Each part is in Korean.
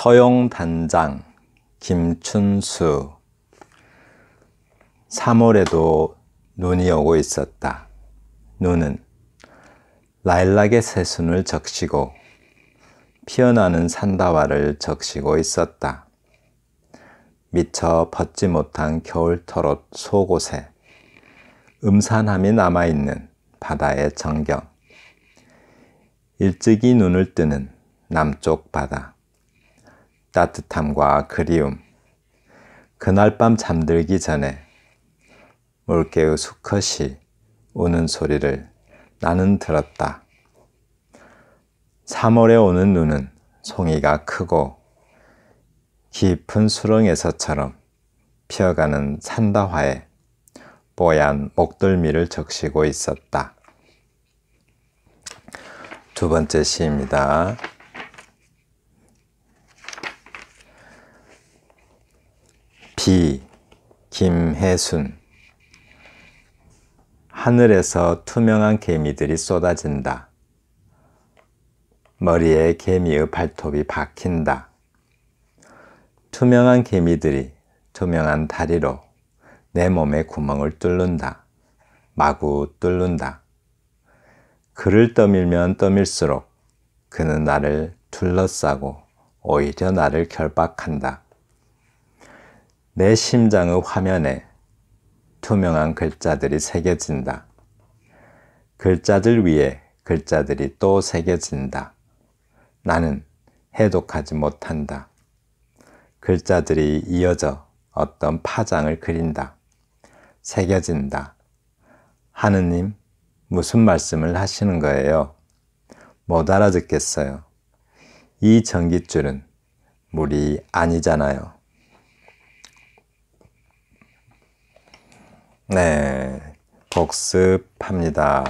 서용단장 김춘수. 3월에도 눈이 오고 있었다. 눈은 라일락의 새순을 적시고 피어나는 산다화를 적시고 있었다. 미처 벗지 못한 겨울터옷 속옷에 음산함이 남아있는 바다의 정경. 일찍이 눈을 뜨는 남쪽 바다. 따뜻함과 그리움. 그날 밤 잠들기 전에 물개의 수컷이 우는 소리를 나는 들었다. 3월에 오는 눈은 송이가 크고 깊은 수렁에서처럼 피어가는 산다화에 뽀얀 목덜미를 적시고 있었다. 두 번째 시입니다. 비, 김혜순. 하늘에서 투명한 개미들이 쏟아진다. 머리에 개미의 발톱이 박힌다. 투명한 개미들이 투명한 다리로 내 몸에 구멍을 뚫는다. 마구 뚫는다. 그를 떠밀면 떠밀수록 그는 나를 둘러싸고 오히려 나를 결박한다. 내 심장의 화면에 투명한 글자들이 새겨진다. 글자들 위에 글자들이 또 새겨진다. 나는 해독하지 못한다. 글자들이 이어져 어떤 파장을 그린다. 새겨진다. 하느님, 무슨 말씀을 하시는 거예요? 못 알아듣겠어요. 이 전깃줄은 물이 아니잖아요. 네, 복습합니다.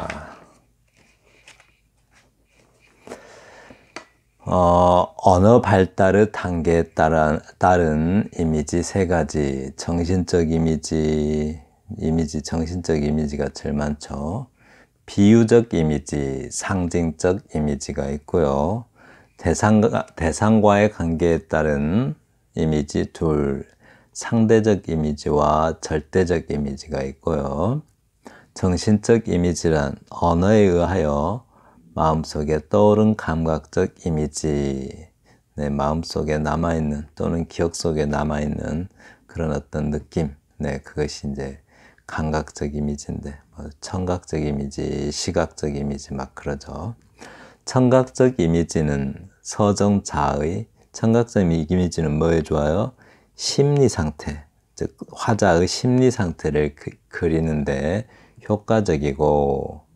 언어 발달의 단계에 따른 이미지 세 가지. 정신적 이미지, 정신적 이미지가 제일 많죠. 비유적 이미지, 상징적 이미지가 있고요. 대상과의 관계에 따른 이미지 둘, 상대적 이미지와 절대적 이미지가 있고요. 정신적 이미지란 언어에 의하여 마음속에 떠오른 감각적 이미지, 네, 마음속에 남아있는 또는 기억 속에 남아있는 그런 어떤 느낌, 네, 그것이 이제 감각적 이미지인데, 청각적 이미지, 시각적 이미지 막 그러죠. 청각적 이미지는 서정자의, 청각적 이미지는 뭐에 좋아요? 심리 상태, 즉 화자의 심리 상태를 그리는데 효과적이고,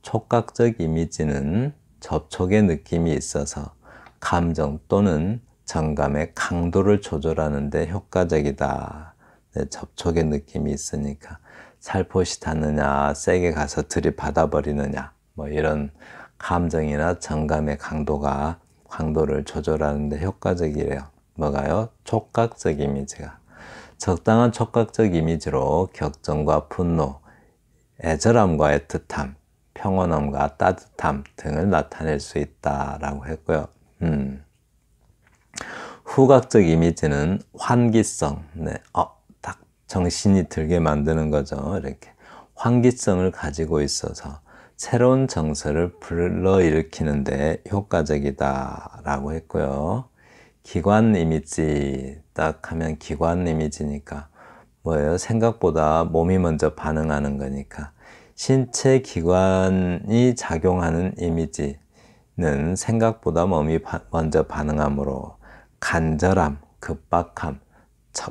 촉각적 이미지는 접촉의 느낌이 있어서 감정 또는 정감의 강도를 조절하는 데 효과적이다. 네, 접촉의 느낌이 있으니까 살포시 닿느냐, 세게 가서 들이받아 버리느냐, 뭐 이런 감정이나 정감의 강도를 조절하는 데 효과적이래요. 뭐가요? 촉각적 이미지가. 적당한 촉각적 이미지로 격정과 분노, 애절함과 애틋함, 평온함과 따뜻함 등을 나타낼 수 있다라고 했고요. 후각적 이미지는 환기성, 네, 딱 정신이 들게 만드는 거죠. 이렇게 환기성을 가지고 있어서 새로운 정서를 불러일으키는데 효과적이다라고 했고요. 기관 이미지, 딱 하면 기관 이미지니까 뭐예요? 생각보다 몸이 먼저 반응하는 거니까 신체 기관이 작용하는 이미지는 생각보다 몸이 먼저 반응하므로 간절함, 급박함,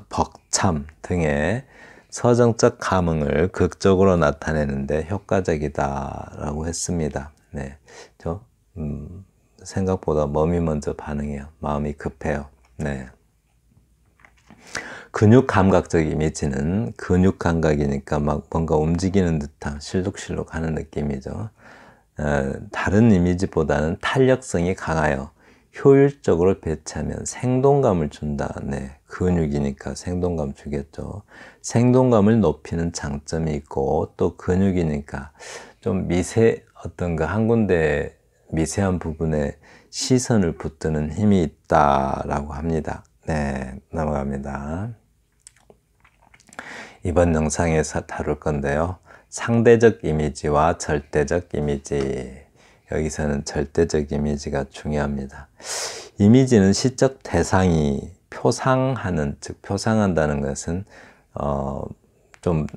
벅참 등의 서정적 감흥을 극적으로 나타내는데 효과적이다라고 했습니다. 네, 생각보다 몸이 먼저 반응해요. 마음이 급해요. 네. 근육 감각적 이미지는 근육 감각이니까 막 뭔가 움직이는 듯한 실룩실룩 하는 느낌이죠. 다른 이미지보다는 탄력성이 강하여 효율적으로 배치하면 생동감을 준다. 네, 근육이니까 생동감 주겠죠. 생동감을 높이는 장점이 있고 또 근육이니까 좀 어떤 거 한 군데 미세한 부분에 시선을 붙드는 힘이 있다라고 합니다. 네, 넘어갑니다. 이번 영상에서 다룰 건데요. 상대적 이미지와 절대적 이미지. 여기서는 절대적 이미지가 중요합니다. 이미지는 시적 대상이 표상하는, 즉 표상한다는 것은 좀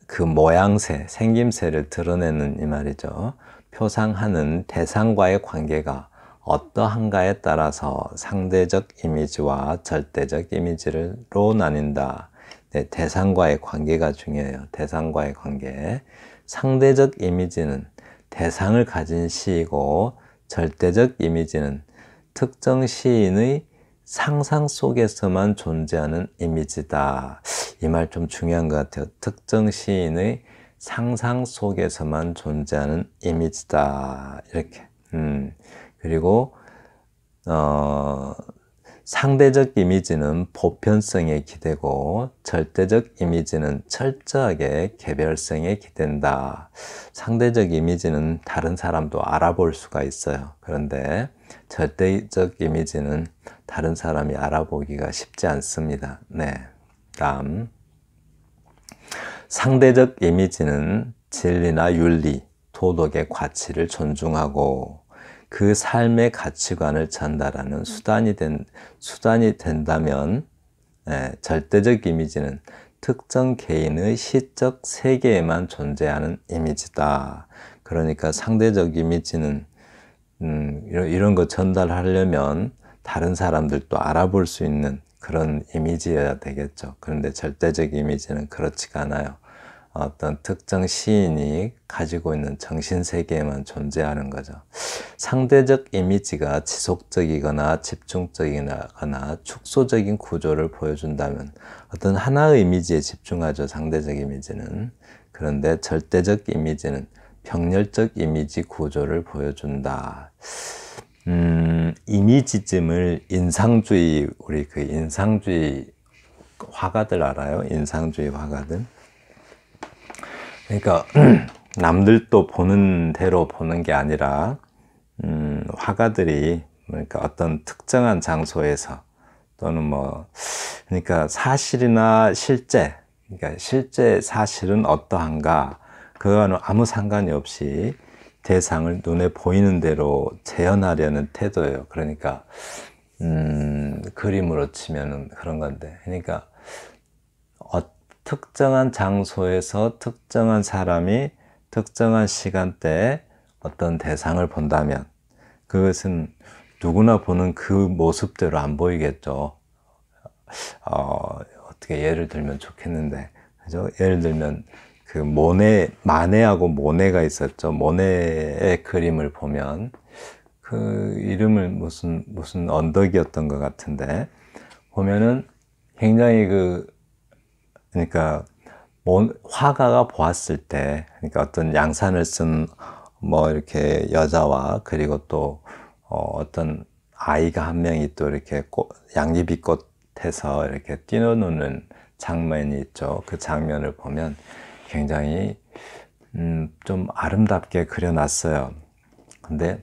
그 모양새, 생김새를 드러내는 이 말이죠. 표상하는 대상과의 관계가 어떠한가에 따라서 상대적 이미지와 절대적 이미지로 나뉜다. 네, 대상과의 관계가 중요해요. 대상과의 관계. 상대적 이미지는 대상을 가진 시이고, 절대적 이미지는 특정 시인의 상상 속에서만 존재하는 이미지다. 이 말 좀 중요한 것 같아요. 특정 시인의 상상 속에서만 존재하는 이미지다. 이렇게. 그리고 상대적 이미지는 보편성에 기대고, 절대적 이미지는 철저하게 개별성에 기댄다. 상대적 이미지는 다른 사람도 알아볼 수가 있어요. 그런데 절대적 이미지는 다른 사람이 알아보기가 쉽지 않습니다. 네. 다음. 상대적 이미지는 진리나 윤리, 도덕의 가치를 존중하고 그 삶의 가치관을 전달하는 수단이 된다면, 절대적 이미지는 특정 개인의 시적 세계에만 존재하는 이미지다. 그러니까 상대적 이미지는 이런 거 전달하려면 다른 사람들도 알아볼 수 있는 그런 이미지여야 되겠죠. 그런데 절대적 이미지는 그렇지가 않아요. 어떤 특정 시인이 가지고 있는 정신세계에만 존재하는 거죠. 상대적 이미지가 지속적이거나 집중적이거나 축소적인 구조를 보여준다면 어떤 하나의 이미지에 집중하죠. 상대적 이미지는. 그런데 절대적 이미지는 병렬적 이미지 구조를 보여준다. 이미지즘을 인상주의, 우리 그 인상주의 화가들 알아요? 인상주의 화가들. 그러니까 남들도 보는 대로 보는 게 아니라 화가들이 그러니까 어떤 특정한 장소에서 또는 그러니까 사실이나 실제, 그러니까 실제 사실은 어떠한가, 그거와는 아무 상관이 없이 대상을 눈에 보이는 대로 재현하려는 태도예요. 그러니까 그림으로 치면은 그런 건데, 그러니까 특정한 장소에서 특정한 사람이 특정한 시간대에 어떤 대상을 본다면 그것은 누구나 보는 그 모습대로 안 보이겠죠. 어떻게 예를 들면 좋겠는데, 그죠? 예를 들면 그 마네하고 모네가 있었죠. 모네의 그림을 보면 그 이름을 무슨 언덕이었던 것 같은데, 보면은 굉장히 그러니까 화가가 보았을 때, 그러니까 어떤 양산을 쓴 이렇게 여자와, 그리고 또 어떤 아이가 한 명이 또 이렇게 양귀비 꽃에서 이렇게 뛰노는 장면이 있죠. 그 장면을 보면 굉장히 좀 아름답게 그려놨어요. 근데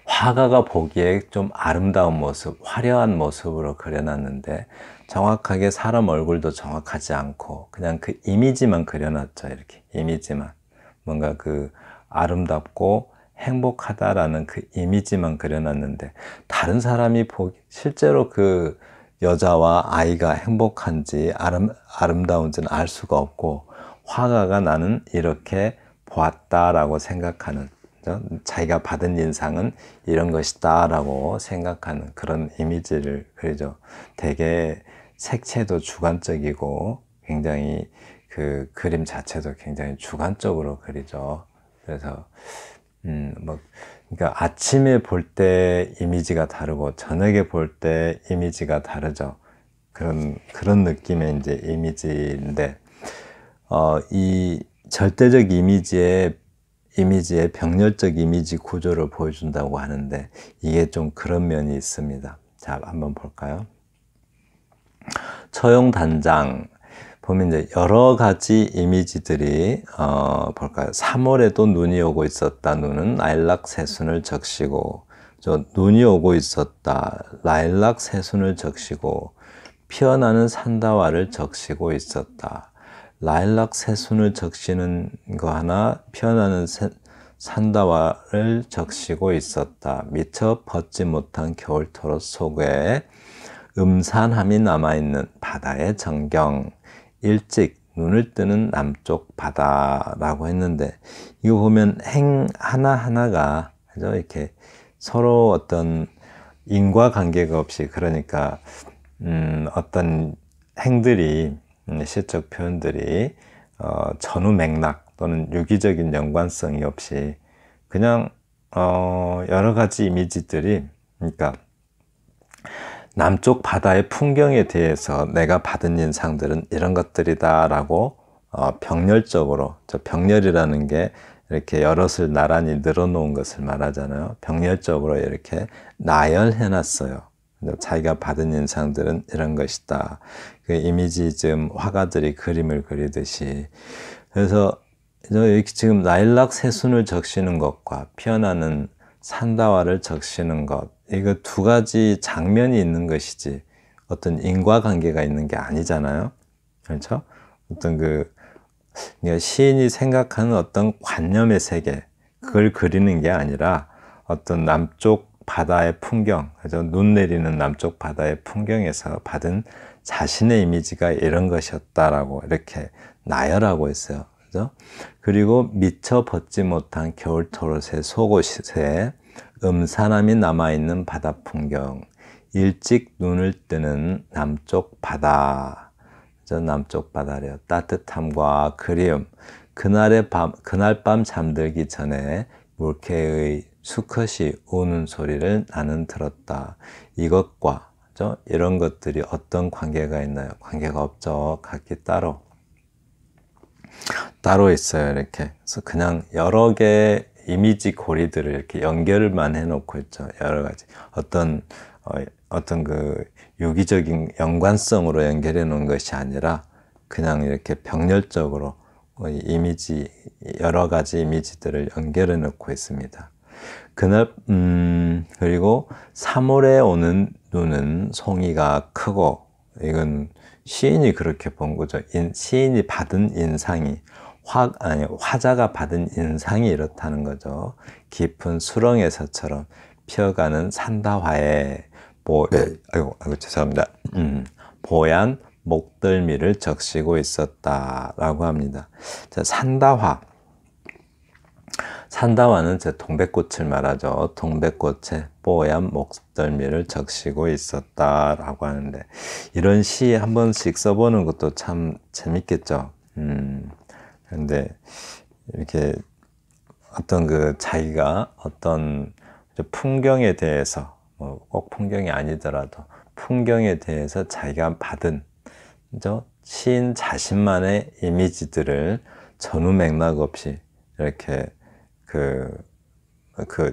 화가가 보기에 좀 아름다운 모습, 화려한 모습으로 그려놨는데 정확하게 사람 얼굴도 정확하지 않고 그냥 그 이미지만 그려놨죠. 이렇게 이미지만, 뭔가 그 아름답고 행복하다라는 그 이미지만 그려놨는데 다른 사람이 실제로 그 여자와 아이가 행복한지 아름다운지는 알 수가 없고, 화가가 나는 이렇게 보았다라고 생각하는, 자기가 받은 인상은 이런 것이다 라고 생각하는 그런 이미지를 그리죠. 되게 색채도 주관적이고 굉장히 그 그림 자체도 굉장히 주관적으로 그리죠. 그래서 그러니까 아침에 볼 때 이미지가 다르고 저녁에 볼 때 이미지가 다르죠. 그런 느낌의 이제 이미지인데, 이 절대적 이미지의 병렬적 이미지 구조를 보여준다고 하는데 이게 좀 그런 면이 있습니다. 자, 한번 볼까요? 처용 단장. 보면 이제 여러 가지 이미지들이 볼까요? 3월에도 눈이 오고 있었다. 눈은 라일락 새순을 적시고, 눈이 오고 있었다. 라일락 새순을 적시고, 피어나는 산다화를 적시고 있었다. 라일락 새순을 적시는 거 하나, 피어나는 산다화를 적시고 있었다. 미처 벗지 못한 겨울토롯 속에 음산함이 남아있는 바다의 전경, 일찍 눈을 뜨는 남쪽 바다라고 했는데, 이거 보면 행 하나하나가 그죠? 이렇게 서로 어떤 인과관계가 없이, 그러니까 어떤 행들이, 시적 표현들이 전후 맥락 또는 유기적인 연관성이 없이 그냥 여러 가지 이미지들이, 그러니까 남쪽 바다의 풍경에 대해서 내가 받은 인상들은 이런 것들이다 라고 병렬적으로, 병렬이라는 게 이렇게 여럿을 나란히 늘어놓은 것을 말하잖아요. 병렬적으로 이렇게 나열해 놨어요. 자기가 받은 인상들은 이런 것이다. 그 이미지즘 화가들이 그림을 그리듯이. 그래서 여기 지금 라일락 새순을 적시는 것과 피어나는 산다화를 적시는 것, 이거 두 가지 장면이 있는 것이지 어떤 인과관계가 있는 게 아니잖아요. 그렇죠? 어떤 그러니까 시인이 생각하는 어떤 관념의 세계, 그걸 그리는 게 아니라 어떤 남쪽 바다의 풍경, 그죠? 눈 내리는 남쪽 바다의 풍경에서 받은 자신의 이미지가 이런 것이었다라고 이렇게 나열하고 있어요. 그죠? 그리고 미처 벗지 못한 겨울토롯의 속옷에 음산함이 남아있는 바다 풍경, 일찍 눈을 뜨는 남쪽 바다, 남쪽 바다래요. 따뜻함과 그리움, 그날 밤 잠들기 전에 물개의 수컷이 우는 소리를 나는 들었다. 이것과 이런 것들이 어떤 관계가 있나요? 관계가 없죠. 각기 따로 있어요. 이렇게. 그래서 그냥 여러 개의 이미지 고리들을 이렇게 연결만 해놓고 있죠. 여러 가지. 어떤 그 유기적인 연관성으로 연결해 놓은 것이 아니라 그냥 이렇게 병렬적으로 이미지, 여러 가지 이미지들을 연결해 놓고 있습니다. 그날, 그리고 3월에 오는 눈은 송이가 크고, 이건 시인이 그렇게 본 거죠. 시인이 받은 인상이, 화자가 받은 인상이 이렇다는 거죠. 깊은 수렁에서처럼 피어가는 산다화에, 죄송합니다. 보얀 목덜미를 적시고 있었다라고 합니다. 자, 산다화는 제 동백꽃을 말하죠. 동백꽃에 뽀얀 목덜미를 적시고 있었다라고 하는데, 이런 시 한 번씩 써보는 것도 참 재밌겠죠. 그런데 이렇게 어떤 자기가 어떤 풍경에 대해서, 꼭 풍경이 아니더라도 풍경에 대해서 자기가 받은 시인 자신만의 이미지들을 전후 맥락 없이 이렇게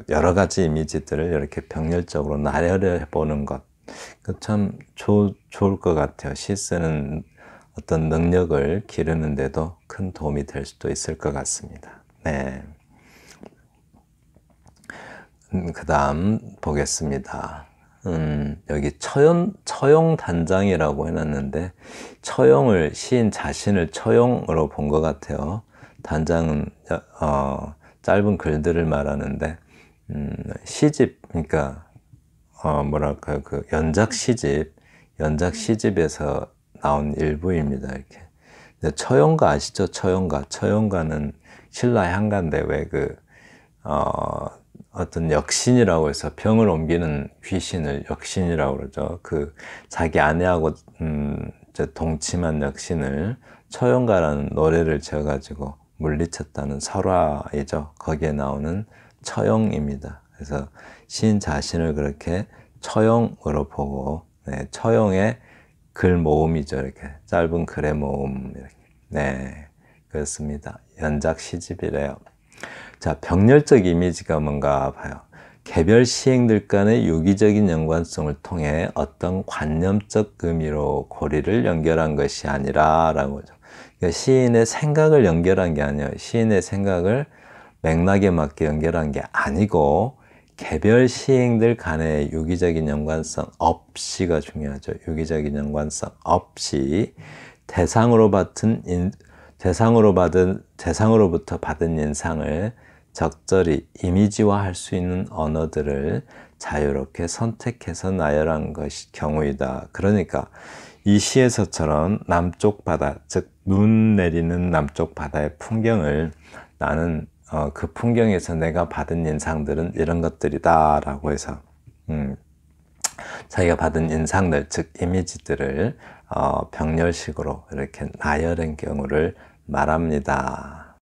여러 가지 이미지들을 이렇게 병렬적으로 나열해 보는 것, 참 좋을 것 같아요. 시 쓰는 어떤 능력을 기르는데도 큰 도움이 될 수도 있을 것 같습니다. 네. 그 다음 보겠습니다. 여기 처용 단장이라고 해놨는데, 시인 자신을 처용으로 본 것 같아요. 단장은 짧은 글들을 말하는데, 시집, 그러니까 뭐랄까요, 연작 시집에서 나온 일부입니다. 이렇게. 근데 처용가 아시죠? 처용가는 신라 향가인데, 왜 어떤 역신이라고 해서 병을 옮기는 귀신을 역신이라고 그러죠. 자기 아내하고 동침한 역신을 처용가라는 노래를 지어가지고 물리쳤다는 설화이죠. 거기에 나오는 처용입니다. 그래서 시인 자신을 그렇게 처용으로 보고, 네, 처용의 글 모음이죠. 이렇게 짧은 글의 모음. 이렇게. 네, 그렇습니다. 연작 시집이래요. 자, 병렬적 이미지가 뭔가 봐요. 개별 시행들 간의 유기적인 연관성을 통해 어떤 관념적 의미로 고리를 연결한 것이 아니라 라고 하죠. 그러니까 시인의 생각을 연결한 게 아니에요. 시인의 생각을 맥락에 맞게 연결한 게 아니고 개별 시행들 간의 유기적인 연관성 없이가 중요하죠. 유기적인 연관성 없이 대상으로부터 받은 인상을 적절히 이미지화할 수 있는 언어들을 자유롭게 선택해서 나열한 것이 경우이다. 그러니까 이 시에서처럼 남쪽 바다, 즉 눈 내리는 남쪽 바다의 풍경을 나는 그 풍경에서 내가 받은 인상들은 이런 것들이다 라고 해서 자기가 받은 인상들, 즉 이미지들을 병렬식으로 이렇게 나열한 경우를 말합니다.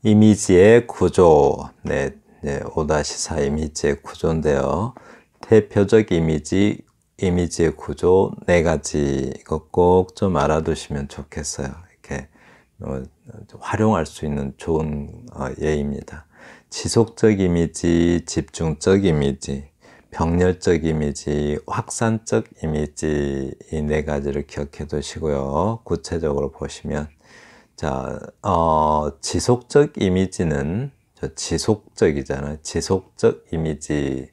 이미지의 구조, 네, 5-4 이미지의 구조인데요. 대표적 이미지의 구조 4가지 이거 꼭 좀 알아두시면 좋겠어요. 이렇게 활용할 수 있는 좋은 예입니다. 지속적 이미지, 집중적 이미지, 병렬적 이미지, 확산적 이미지 이 4가지를 기억해 두시고요. 구체적으로 보시면 자, 지속적 이미지는 지속적이잖아요. 지속적 이미지,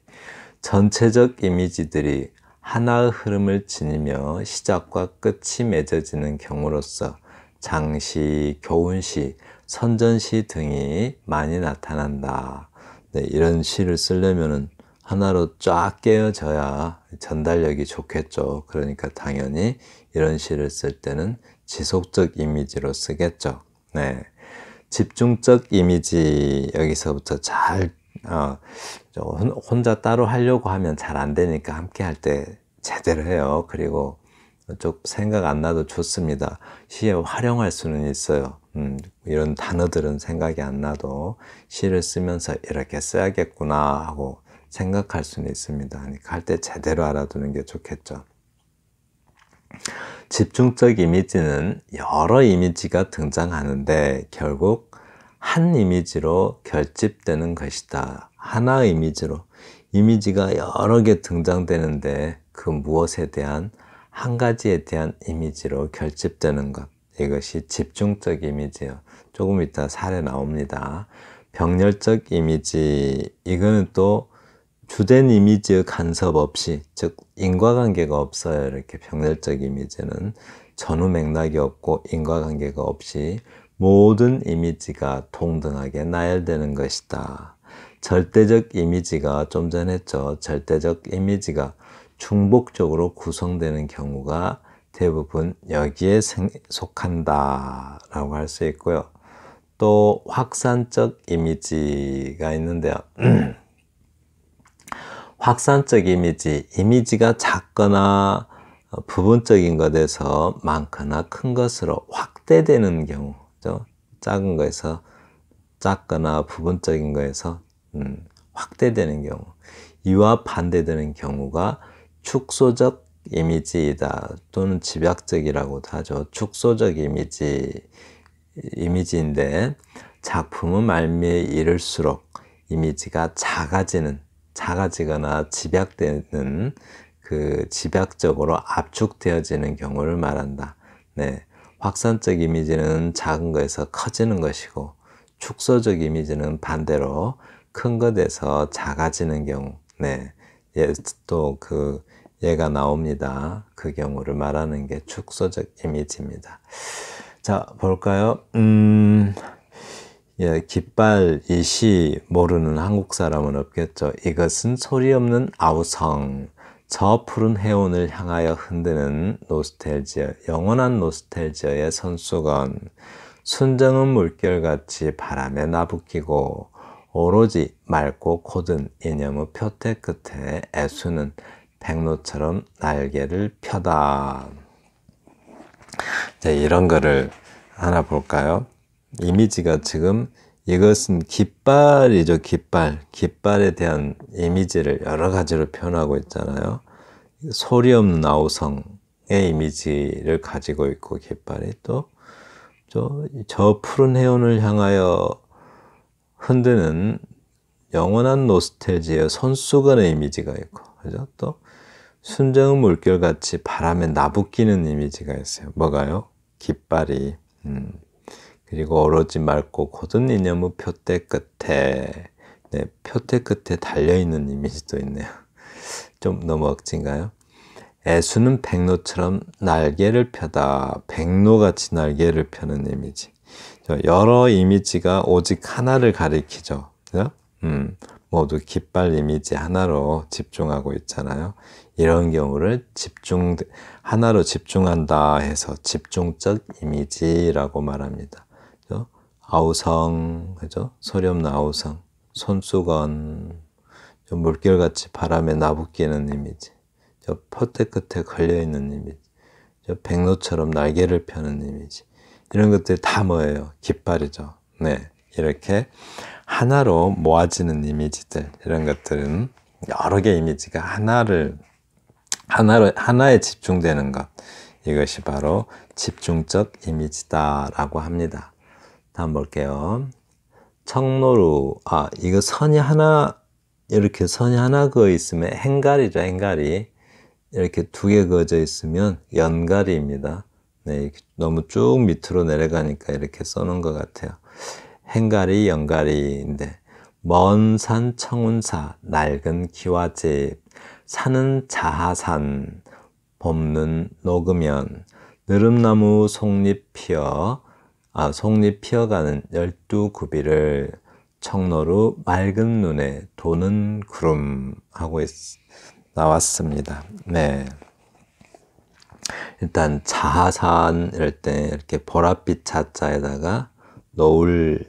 전체적 이미지들이 하나의 흐름을 지니며 시작과 끝이 맺어지는 경우로서 장시, 교훈시, 선전시 등이 많이 나타난다. 네, 이런 시를 쓰려면은 하나로 쫙 깨어져야 전달력이 좋겠죠. 그러니까 당연히 이런 시를 쓸 때는 지속적 이미지로 쓰겠죠. 네. 집중적 이미지 여기서부터 잘 혼자 따로 하려고 하면 잘 안 되니까 함께 할 때 제대로 해요. 그리고 좀 생각 안 나도 좋습니다. 시에 활용할 수는 있어요. 이런 단어들은 생각이 안 나도 시를 쓰면서 이렇게 써야겠구나 하고 생각할 수는 있습니다. 그러니까 할 때 제대로 알아두는 게 좋겠죠. 집중적 이미지는 여러 이미지가 등장하는데 결국 한 이미지로 결집되는 것이다. 하나의 이미지로 이미지가 여러 개 등장되는데 그 무엇에 대한 한 가지에 대한 이미지로 결집되는 것, 이것이 집중적 이미지예요. 조금 이따 사례 나옵니다. 병렬적 이미지, 이거는 또 주된 이미지의 간섭 없이, 즉 인과관계가 없어요. 이렇게 병렬적 이미지는 전후 맥락이 없고 인과관계가 없이 모든 이미지가 동등하게 나열되는 것이다. 절대적 이미지가 좀 전에 했죠. 절대적 이미지가 중복적으로 구성되는 경우가 대부분 여기에 속한다 라고 할 수 있고요. 또 확산적 이미지가 있는데요. 확산적 이미지가 작거나 부분적인 것에서 많거나 큰 것으로 확대되는 경우죠. 작은 거에서 작거나 부분적인 거에서 확대되는 경우, 이와 반대되는 경우가 축소적 이미지이다 또는 집약적이라고도 하죠. 축소적 이미지인데 작품의 말미에 이를수록 이미지가 작아지거나 집약되는 그 집약적으로 압축되어지는 경우를 말한다. 네, 확산적 이미지는 작은 것에서 커지는 것이고 축소적 이미지는 반대로 큰 것에서 작아지는 경우. 네, 또 그 예가 나옵니다. 그 경우를 말하는 게 축소적 이미지입니다. 자, 볼까요? 예, 깃발 이 시 모르는 한국 사람은 없겠죠. 이것은 소리 없는 아우성, 저 푸른 해운을 향하여 흔드는 노스텔지어, 영원한 노스텔지어의 손수건, 순정은 물결같이 바람에 나부끼고 오로지 맑고 고든 이념의 표태 끝에 애수는 백로처럼 날개를 펴다. 자, 이런 거를 하나 볼까요? 이미지가 지금 이것은 깃발이죠. 깃발에 대한 이미지를 여러 가지로 표현하고 있잖아요. 소리 없는 아우성의 이미지를 가지고 있고 깃발이 또 저 푸른 해운을 향하여 흔드는 영원한 노스텔지의 손수건의 이미지가 있고, 그죠? 또 순정의 물결같이 바람에 나부끼는 이미지가 있어요. 뭐가요? 깃발이. 그리고 오로지 맑고 고든 이념의 표대 끝에, 네, 표대 끝에 달려있는 이미지도 있네요. 좀 너무 억진가요? 애수는 백로처럼 날개를 펴다. 백로같이 날개를 펴는 이미지. 여러 이미지가 오직 하나를 가리키죠. 그죠? 모두 깃발 이미지 하나로 집중하고 있잖아요. 이런 경우를 하나로 집중한다 해서 집중적 이미지라고 말합니다. 그죠? 아우성, 그죠? 소리없는 아우성, 손수건, 물결같이 바람에 나부끼는 이미지, 포대 끝에 걸려있는 이미지, 백로처럼 날개를 펴는 이미지, 이런 것들이 다 뭐예요? 깃발이죠. 네, 이렇게 하나로 모아지는 이미지들, 이런 것들은 여러 개의 이미지가 하나에 집중되는 것, 이것이 바로 집중적 이미지다라고 합니다. 다음 볼게요. 청로루, 이거 선이 하나, 이렇게 선이 하나 그어 있으면 행갈이죠. 행갈이 이렇게 두 개 그어져 있으면 연갈이입니다. 네, 너무 쭉 밑으로 내려가니까 이렇게 써놓은 것 같아요. 행갈이, 연갈이인데, 먼 산 청운사, 낡은 기와집, 산은 자하산, 봄는 녹으면, 느릅나무 속잎 피어가는 12구비를 청로루 맑은 눈에 도는 구름 하고 나왔습니다. 네. 일단 자하산 이럴 때 이렇게 보랏빛 자자에다가 노을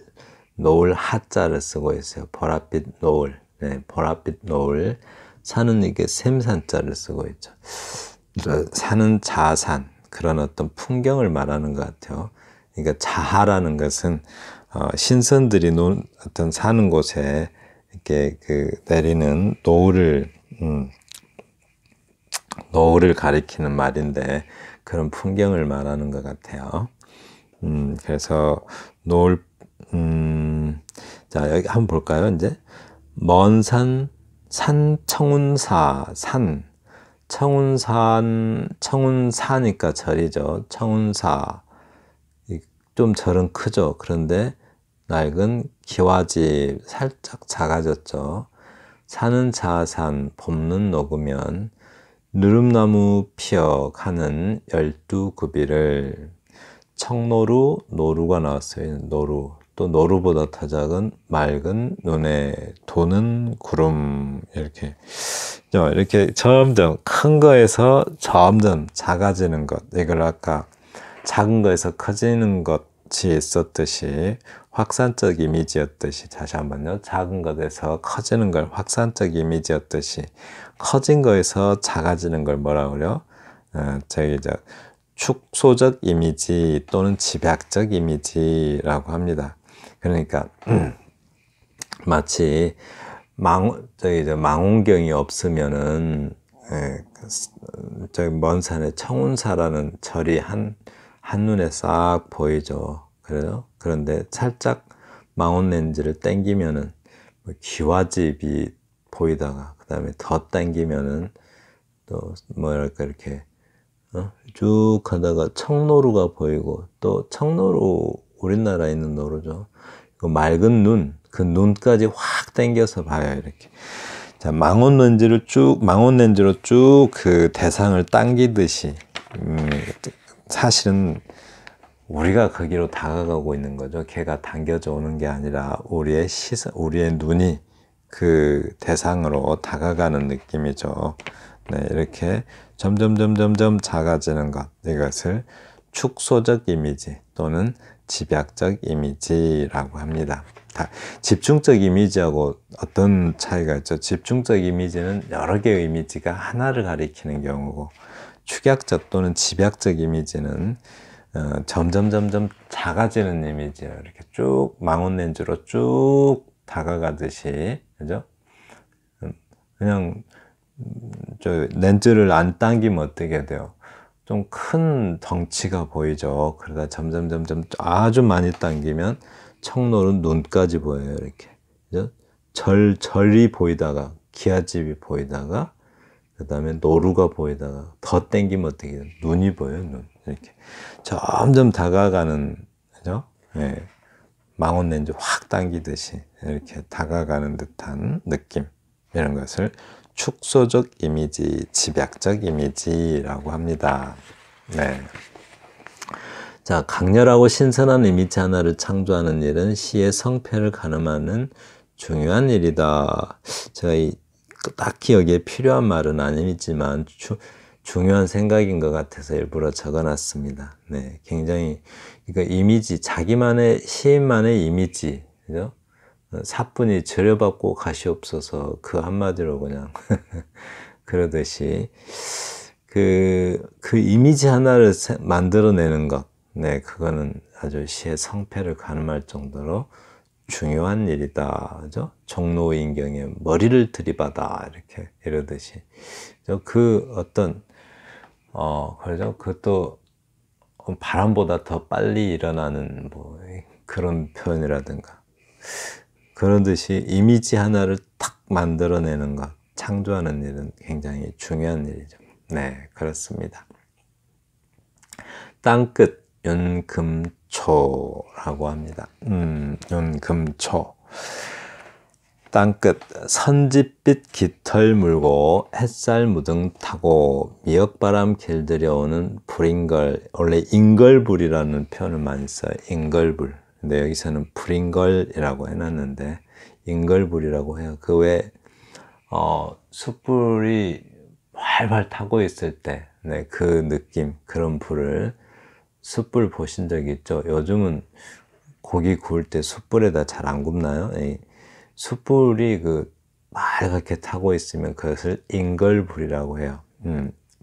하자를 쓰고 있어요. 보랏빛 노을. 네, 보랏빛 노을. 산은 이게 샘산자를 쓰고 있죠. 산은 자하산, 그런 어떤 풍경을 말하는 것 같아요. 그러니까 자하라는 것은 신선들이 어떤 사는 곳에 이렇게 내리는 노을을 가리키는 말인데, 그런 풍경을 말하는 것 같아요. 그래서 노을, 자, 여기 한번 볼까요? 이제 먼 산 청운사, 청운사니까 절이죠. 청운사, 좀 절은 크죠. 그런데 낡은 기와집, 살짝 작아졌죠. 산은 자산, 봄는 녹으면, 느릅나무 피어가는 12구비를, 청노루, 노루가 나왔어요. 노루. 또 노루보다 더 작은 맑은 눈에 도는 구름. 이렇게 점점 큰 거에서 점점 작아지는 것. 이걸 아까 작은 거에서 커지는 것이 있었듯이, 확산적 이미지였듯이, 다시 한번요. 작은 것에서 커지는 걸 확산적 이미지였듯이, 커진 거에서 작아지는 걸 뭐라고 그래요? 축소적 이미지 또는 집약적 이미지라고 합니다. 그러니까 마치 망원경이 없으면은 저기 먼 산에 청운사라는 절이 한눈에 싹 보이죠. 그래요? 그런데 살짝 망원 렌즈를 당기면은 기와집이 보이다가, 그 다음에 더 당기면은 또 뭐랄까 이렇게 쭉 가다가 청노루가 보이고, 또 청노루 우리나라에 있는 노루죠. 그 맑은 눈, 그 눈까지 확 당겨서 봐요. 이렇게. 자, 망원 렌즈로 쭉 그 대상을 당기듯이, 사실은 우리가 거기로 다가가고 있는 거죠. 걔가 당겨져 오는 게 아니라 우리의 눈이 그 대상으로 다가가는 느낌이죠. 네, 이렇게 점점 작아지는 것, 이것을 축소적 이미지 또는 집약적 이미지라고 합니다. 집중적 이미지하고 어떤 차이가 있죠? 집중적 이미지는 여러 개의 이미지가 하나를 가리키는 경우고, 축약적 또는 집약적 이미지는 점점 작아지는 이미지예요. 이렇게 쭉 망원 렌즈로 쭉 다가가듯이, 그죠? 그냥 저 렌즈를 안 당기면 어떻게 돼요? 좀 큰 덩치가 보이죠. 그러다 점점 아주 많이 당기면 청노루 눈까지 보여요. 이렇게, 그죠? 절이 보이다가 기아집이 보이다가 그 다음에 노루가 보이다가 더 땡기면 어떻게 돼요? 눈이 보여요. 눈. 이렇게 점점 다가가는, 그죠? 예. 망원 렌즈 확 당기듯이 이렇게 다가가는 듯한 느낌, 이런 것을 축소적 이미지, 집약적 이미지라고 합니다. 네. 자, 강렬하고 신선한 이미지 하나를 창조하는 일은 시의 성패를 가늠하는 중요한 일이다. 제가 딱히 여기에 필요한 말은 아니지만 중요한 생각인 것 같아서 일부러 적어놨습니다. 네, 굉장히 그러니까 이미지, 자기만의 시인만의 이미지, 그죠? 사뿐히 절여받고 가시옵소서, 그 한마디로 그냥 그러듯이 그 이미지 하나를 만들어내는 것, 네, 그거는 아주 시의 성패를 가늠할 정도로 중요한 일이다. 그죠? 종로인경에 머리를 들이받아, 이렇게 이러듯이. 그 어떤, 그러죠? 그것도 바람보다 더 빨리 일어나는 뭐 그런 표현이라든가. 그런 듯이 이미지 하나를 탁 만들어내는 것, 창조하는 일은 굉장히 중요한 일이죠. 네, 그렇습니다. 땅끝 윤금초라고 합니다. 윤금초. 땅끝 선짓빛 깃털 물고 햇살 무등 타고 미역바람 길들여오는 불인걸, 원래 인걸불이라는 표현을 많이 써요. 인걸불. 근데 여기서는 불인걸이라고 해놨는데 인걸불이라고 해요. 그 외에 숯불이 활활 타고 있을 때, 네, 그 느낌, 그런 불을, 숯불 보신 적 있죠? 요즘은 고기 구울 때 숯불에다 잘 안 굽나요? 숯불이 빨갛게 타고 있으면 그것을 인걸불이라고 해요.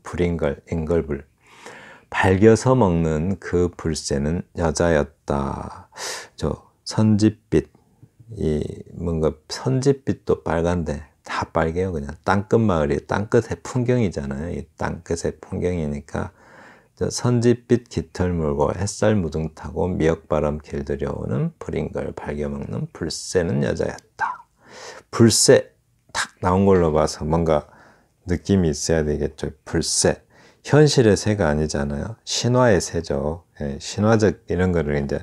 불인걸, 인걸불. 발겨서 먹는 그 불새는 여자였다. 선짓빛, 뭔가 선짓빛도 빨간데 다 빨개요. 그냥 땅끝 마을이 땅끝의 풍경이잖아요. 이 땅끝의 풍경이니까 선짓빛 깃털 물고 햇살 무등 타고 미역바람 길들여오는 불인걸 발겨먹는 불새는 여자였다. 불새 탁 나온 걸로 봐서 뭔가 느낌이 있어야 되겠죠. 불새. 현실의 새가 아니잖아요. 신화의 새죠. 예, 신화적 이런 거를 이제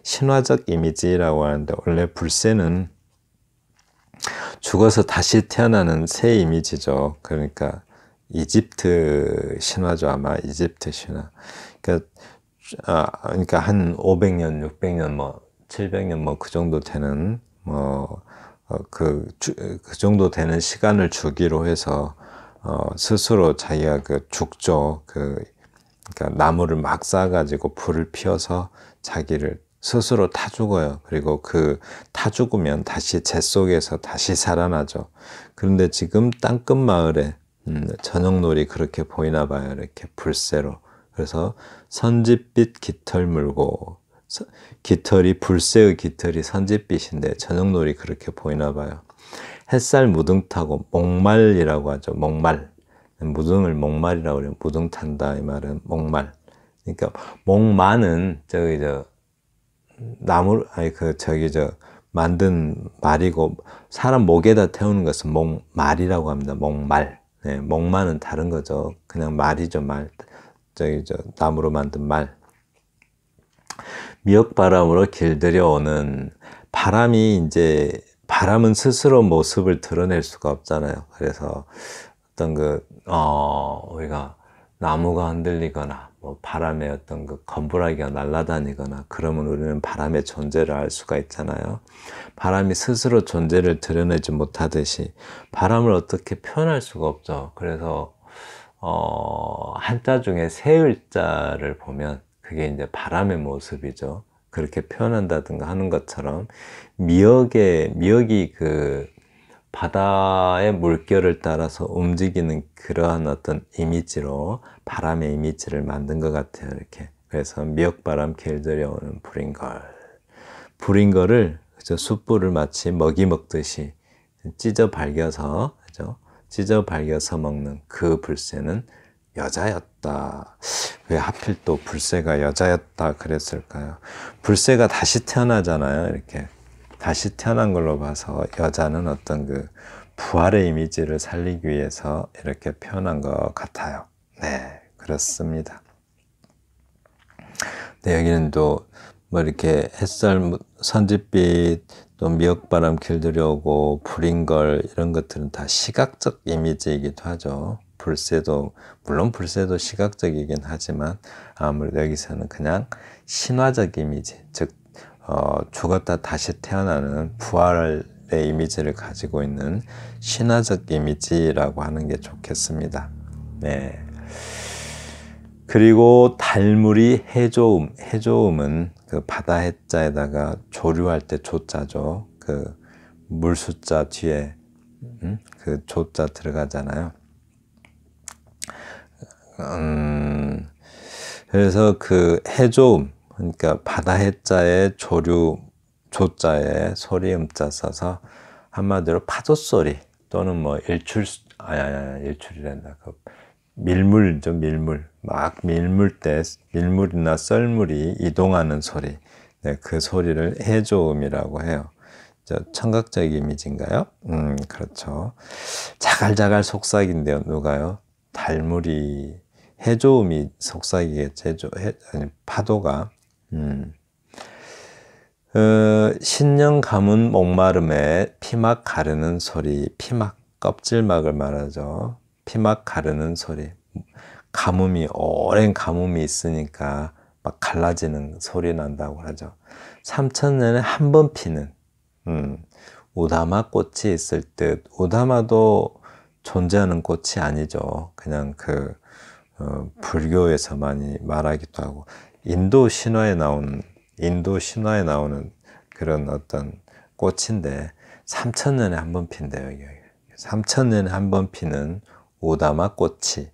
신화적 이미지라고 하는데, 원래 불새는 죽어서 다시 태어나는 새 이미지죠. 그러니까 이집트 신화죠. 아마 이집트 신화. 그러니까 한 500년, 600년, 700년 그 정도 되는 그 정도 되는 시간을 주기로 해서 스스로 자기가 죽죠. 그러니까 나무를 막 쌓아가지고 불을 피워서 자기를 스스로 타 죽어요. 그리고 타 죽으면 다시 재 속에서 다시 살아나죠. 그런데 지금 땅끝 마을에 저녁놀이 그렇게 보이나 봐요. 이렇게 불새로. 그래서 선짓빛 깃털 물고, 깃털이, 불새의 깃털이 선짓빛인데 저녁놀이 그렇게 보이나 봐요. 햇살 무등 타고, 목말이라고 하죠. 목말. 무등을 목말이라고 그래요. 무등 탄다, 이 말은 목말. 그러니까 목마는 나무, 만든 말이고, 사람 목에다 태우는 것은 목말이라고 합니다. 목말. 네, 목마는 다른 거죠. 그냥 말이죠, 말. 나무로 만든 말. 미역바람으로 길들여오는, 바람은 스스로 모습을 드러낼 수가 없잖아요. 그래서 우리가 나무가 흔들리거나, 바람에 건부라기가 날아다니거나, 그러면 우리는 바람의 존재를 알 수가 있잖아요. 바람이 스스로 존재를 드러내지 못하듯이 바람을 어떻게 표현할 수가 없죠. 그래서 한자 중에 세을자를 보면 그게 이제 바람의 모습이죠. 그렇게 표현한다든가 하는 것처럼 미역이 바다의 물결을 따라서 움직이는 그러한 어떤 이미지로 바람의 이미지를 만든 것 같아요. 이렇게. 그래서 미역바람 길들여오는 불인걸을 숯불을 마치 먹이 먹듯이 찢어 발겨서, 그죠? 찢어 발겨서 먹는 그 불새는 여자였다. 왜 하필 또 불새가 여자였다 그랬을까요? 불새가 다시 태어나잖아요. 이렇게 다시 태어난 걸로 봐서 여자는 어떤 그 부활의 이미지를 살리기 위해서 이렇게 표현한 것 같아요. 네, 그렇습니다. 네, 여기는 또 뭐 이렇게 햇살, 선짓빛, 또 미역바람 길들여오고 불인 걸, 이런 것들은 다 시각적 이미지이기도 하죠. 불새도, 물론 불새도 시각적이긴 하지만 아무래도 여기서는 그냥 신화적 이미지, 즉 죽었다 다시 태어나는 부활의 이미지를 가지고 있는 신화적 이미지라고 하는 게 좋겠습니다. 네. 그리고 달물이 해조음, 해조음은 그 바다 해자에다가 조류할 때 조자죠. 그 물수자 뒤에 그 조자 들어가잖아요. 그래서 그 해조음, 그러니까 바다 해자에 조류 조자에 소리 음자 써서 한마디로 파도 소리 또는 뭐 일출이란다. 그 밀물이죠, 밀물. 막 밀물 때 밀물이나 썰물이 이동하는 소리, 네, 그 소리를 해조음이라고 해요. 청각적 이미지인가요? 그렇죠. 자갈자갈 속삭인데요. 누가요? 달물이, 해조음이 속삭이겠죠. 아니, 파도가. 신령 가문 목마름에 피막 가르는 소리, 피막, 껍질막을 말하죠. 피막 가르는 소리. 가뭄이, 오랜 가뭄이 있으니까 막 갈라지는 소리 난다고 하죠. 3000년에 한 번 피는, 오다마 꽃이 있을 듯. 오다마도 존재하는 꽃이 아니죠. 그냥 불교에서 많이 말하기도 하고, 인도 신화에 나오는 그런 어떤 꽃인데, 3000년에 한 번 핀대요, 여기. 3000년에 한 번 피는 오다마 꽃이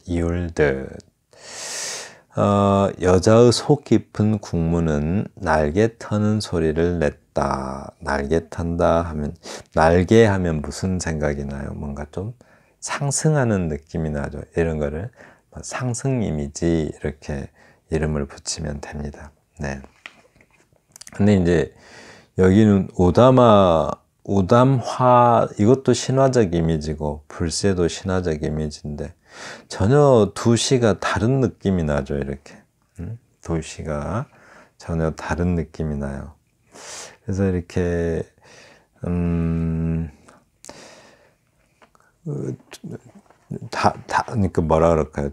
이울듯. 여자의 속 깊은 국문은 날개 터는 소리를 냈다. 날개 턴다 하면, 날개 하면 무슨 생각이 나요? 뭔가 좀 상승하는 느낌이 나죠. 이런 거를 상승 이미지, 이렇게 이름을 붙이면 됩니다. 네. 근데 이제 여기는 오담화, 이것도 신화적 이미지고 불새도 신화적 이미지인데 전혀 두 시가 다른 느낌이 나죠. 이렇게 두 시가 전혀 다른 느낌이 나요. 그래서 이렇게 그러니까 뭐라 그럴까요?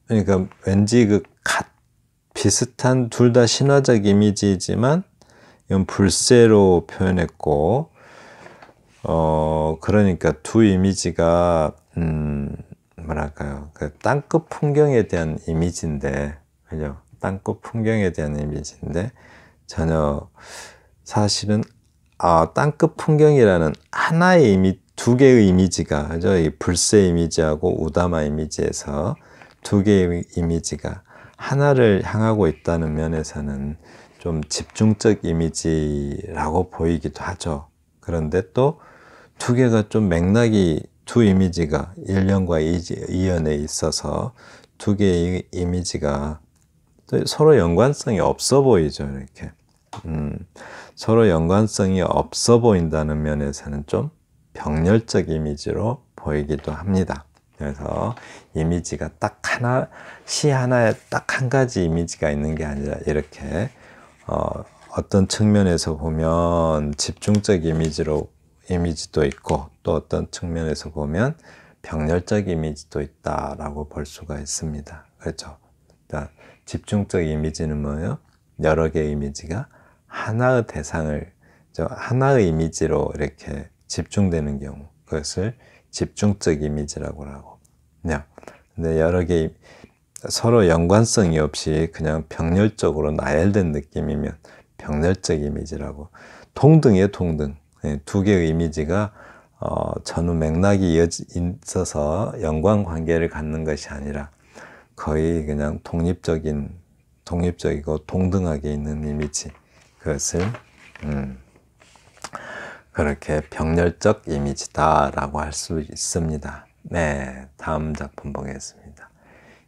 그러니까 왠지 비슷한, 둘 다 신화적 이미지이지만 이건 불새로 표현했고, 그러니까 두 이미지가 뭐랄까요? 그 땅끝 풍경에 대한 이미지인데, 그죠? 땅끝 풍경에 대한 이미지인데 전혀 사실은 땅끝 풍경이라는 하나의 두 개의 이미지가, 그죠? 이 불새 이미지하고 우다마 이미지에서 두 개의 이미지가 하나를 향하고 있다는 면에서는 좀 집중적 이미지라고 보이기도 하죠. 그런데 또 두 개가 좀 맥락이, 두 이미지가 일련과 이연에 있어서 두 개의 이미지가 서로 연관성이 없어 보이죠. 이렇게 서로 연관성이 없어 보인다는 면에서는 좀 병렬적 이미지로 보이기도 합니다. 그래서 이미지가 딱 하나, 시 하나에 딱 한 가지 이미지가 있는 게 아니라 이렇게 어떤 측면에서 보면 집중적 이미지도 있고, 또 어떤 측면에서 보면 병렬적 이미지도 있다라고 볼 수가 있습니다. 그렇죠? 그러니까 집중적 이미지는 뭐예요? 여러 개의 이미지가 하나의 대상을, 하나의 이미지로 이렇게 집중되는 경우, 그것을 집중적 이미지라고 하고, 근데 여러 개 서로 연관성이 없이 그냥 병렬적으로 나열된 느낌이면 병렬적 이미지라고. 동등이에요, 동등. 두 개의 이미지가 전후 맥락이 있어서 연관 관계를 갖는 것이 아니라 거의 그냥 독립적이고 동등하게 있는 이미지, 그것을 그렇게 병렬적 이미지다라고 할 수 있습니다. 네, 다음 작품 보겠습니다.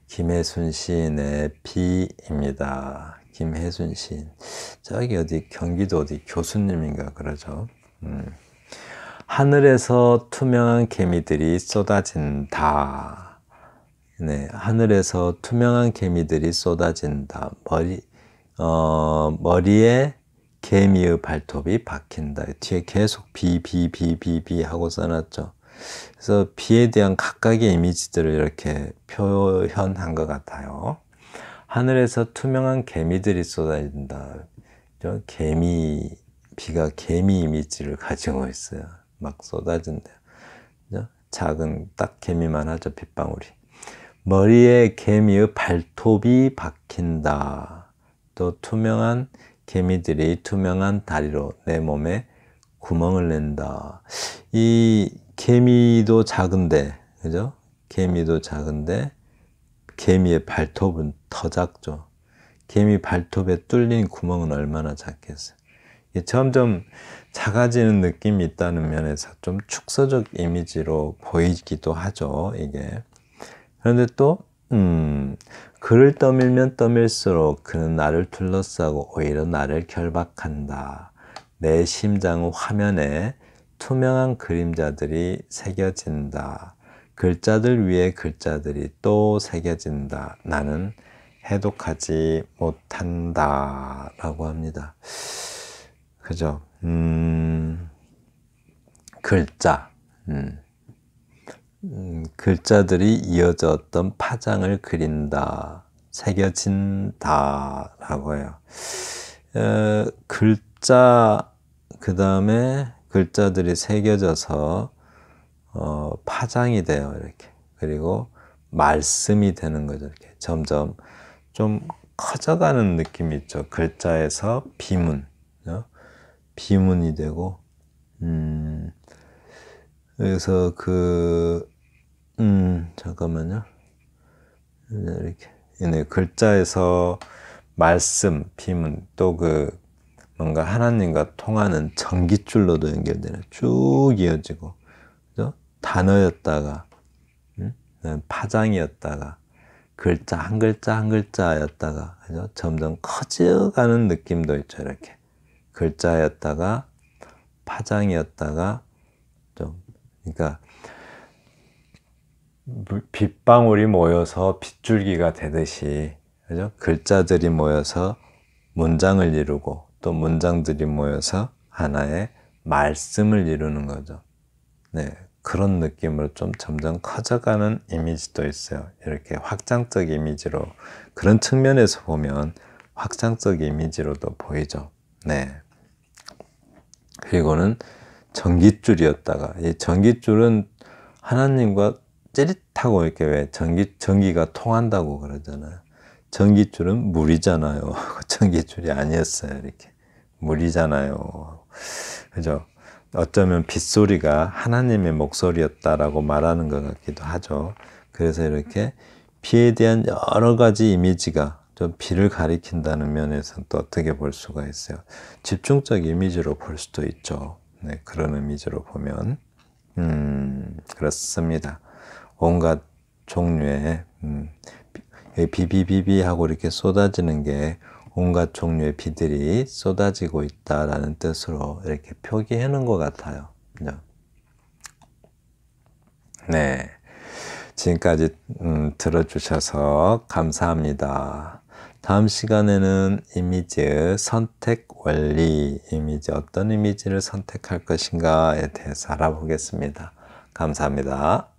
김혜순 시인의 비입니다. 김혜순 시인. 저기 어디 경기도 어디 교수님인가 그러죠. 하늘에서 투명한 개미들이 쏟아진다. 네, 하늘에서 투명한 개미들이 쏟아진다. 머리에 개미의 발톱이 박힌다. 뒤에 계속 비 하고 써놨죠. 그래서 비에 대한 각각의 이미지들을 이렇게 표현한 것 같아요. 하늘에서 투명한 개미들이 쏟아진다. 비가 개미 이미지를 가지고 있어요. 막 쏟아진대요. 작은 딱 개미만 하죠, 빗방울이. 머리에 개미의 발톱이 박힌다. 또 투명한 개미들이 투명한 다리로 내 몸에 구멍을 낸다. 이 개미도 작은데, 그죠? 개미도 작은데 개미의 발톱은 더 작죠. 개미 발톱에 뚫린 구멍은 얼마나 작겠어요. 점점 작아지는 느낌이 있다는 면에서 좀 축소적 이미지로 보이기도 하죠, 이게. 그런데 또 그를 떠밀면 떠밀수록 그는 나를 둘러싸고 오히려 나를 결박한다. 내 심장의 화면에 투명한 그림자들이 새겨진다. 글자들 위에 글자들이 또 새겨진다. 나는 해독하지 못한다. 라고 합니다. 그죠? 글자. 글자들이 이어져 어떤 파장을 그린다. 새겨진다. 라고 해요. 글자, 그 다음에 글자들이 새겨져서 파장이 돼요. 이렇게. 그리고 말씀이 되는 거죠. 이렇게 점점 좀 커져가는 느낌이 있죠. 글자에서 비문, 비문이 되고, 그래서 잠깐만요. 이렇게 글자에서 말씀, 비문, 또 뭔가 하나님과 통하는 전깃줄로도 연결되는 쭉 이어지고, 그죠? 단어였다가 파장이었다가 글자 한 글자 한 글자였다가, 그죠? 점점 커져가는 느낌도 있죠. 이렇게 글자였다가 파장이었다가 그러니까 빗방울이 모여서 빗줄기가 되듯이, 그죠? 글자들이 모여서 문장을 이루고 또 문장들이 모여서 하나의 말씀을 이루는 거죠. 네, 그런 느낌으로 좀 점점 커져가는 이미지도 있어요. 이렇게 확장적 이미지로, 그런 측면에서 보면 확장적 이미지로도 보이죠. 네. 그리고는 전깃줄이었다가, 이 전깃줄은 하나님과 찌릿하고 이렇게 왜 전기가 통한다고 그러잖아요. 전깃줄은 물이잖아요. 전깃줄이 아니었어요. 이렇게 물이잖아요. 그죠? 어쩌면 빗소리가 하나님의 목소리였다라고 말하는 것 같기도 하죠. 그래서 이렇게 비에 대한 여러 가지 이미지가 좀 비를 가리킨다는 면에서는 또 어떻게 볼 수가 있어요. 집중적 이미지로 볼 수도 있죠. 네, 그런 이미지로 보면 그렇습니다. 온갖 종류의 비비비비 하고 이렇게 쏟아지는 게 온갖 종류의 비들이 쏟아지고 있다라는 뜻으로 이렇게 표기해 놓은 것 같아요. 네, 지금까지 들어주셔서 감사합니다. 다음 시간에는 이미지의 선택 원리, 어떤 이미지를 선택할 것인가에 대해서 알아보겠습니다. 감사합니다.